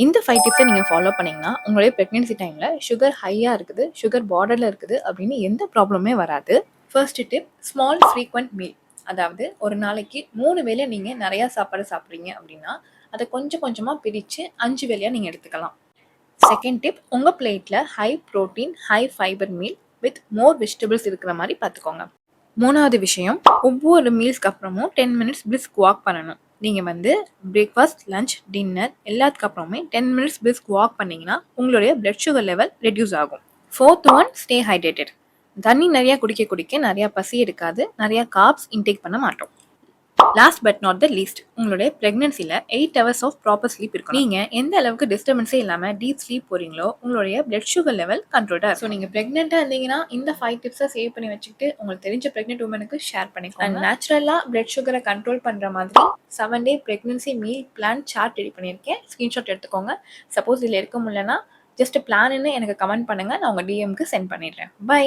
இந்த 5 டிப்ஸை நீங்கள் ஃபாலோ பண்ணீங்கன்னா உங்களுடைய ப்ரெக்னென்சி டைமில் சுகர் ஹையாக இருக்குது, சுகர் பார்டரில் இருக்குது அப்படின்னு எந்த ப்ராப்ளமே வராது. First tip, small frequent meal. அதாவது ஒரு நாளைக்கு 3 வேளை நீங்கள் நிறையா சாப்பாடு சாப்பிட்றீங்க அப்படின்னா அதை கொஞ்சம் கொஞ்சமாக பிரித்து 5 வேளையாக நீங்கள் எடுத்துக்கலாம். செகண்ட் டிப், உங்கள் பிளேட்டில் high protein high fibre meal with more vegetables இருக்கிற மாதிரி பார்த்துக்கோங்க. மூணாவது விஷயம், ஒவ்வொரு மீல்ஸ்க்கு அப்புறமும் 10 மினிட்ஸ் பிரிஸ்க் வாக் பண்ணணும். நீங்கள் பிரேக்ஃபாஸ்ட், லஞ்ச், டின்னர் எல்லாத்துக்கு அப்புறமே 10 மினிட்ஸ் பிரிஸ்க் வாக் பண்ணிங்கன்னா உங்களுடைய பிளட் சுகர் லெவல் ரெடியூஸ் ஆகும். Fourth one, stay hydrated. தண்ணி நிறையா குடிக்க நிறையா பசி எடுக்காது, நிறையா கார்ப்ஸ் இன்டேக் பண்ண மாட்டோம். Last but not the least, உங்களுடைய ப்ரெக்னன்சியில் 8 ஹவர்ஸ் ஆஃப் ப்ராப்பர் ஸ்லீப் இருக்கும். நீங்கள் எந்த அளவுக்கு டிஸ்டர்பன்ஸே இல்லாமல் டீப் ஸ்லீப் போகிறீங்களோ உங்களுடைய பிளட் சுகர் லெவல் கண்ட்ரோலாக. ஸோ நீங்கள் ப்ரெக்னெண்ட்டாக இருந்தீங்கன்னா இந்த 5 டிப்ஸை சேவ் பண்ணி வச்சுக்கிட்டு உங்களுக்கு தெரிஞ்ச ப்ரெக்னென்ட் உமனுக்கு ஷேர் பண்ணிக்கோங்க. அண்ட் நேச்சுரலாக பிளட் சுகரை கண்ட்ரோல் பண்ணுற மாதிரி 7 day pregnancy meal plan chart ready பண்ணியிருக்கேன். ஸ்க்ரீன்ஷாட் எடுத்துக்கோங்க. சப்போஸ் இதில் எடுக்க முடியலன்னா ஜஸ்ட் பிளான்னு எனக்கு கமெண்ட் பண்ணுங்கள், நான் உங்கள் டிஎம்க்கு சென்ட் பண்ணிடுறேன். பை.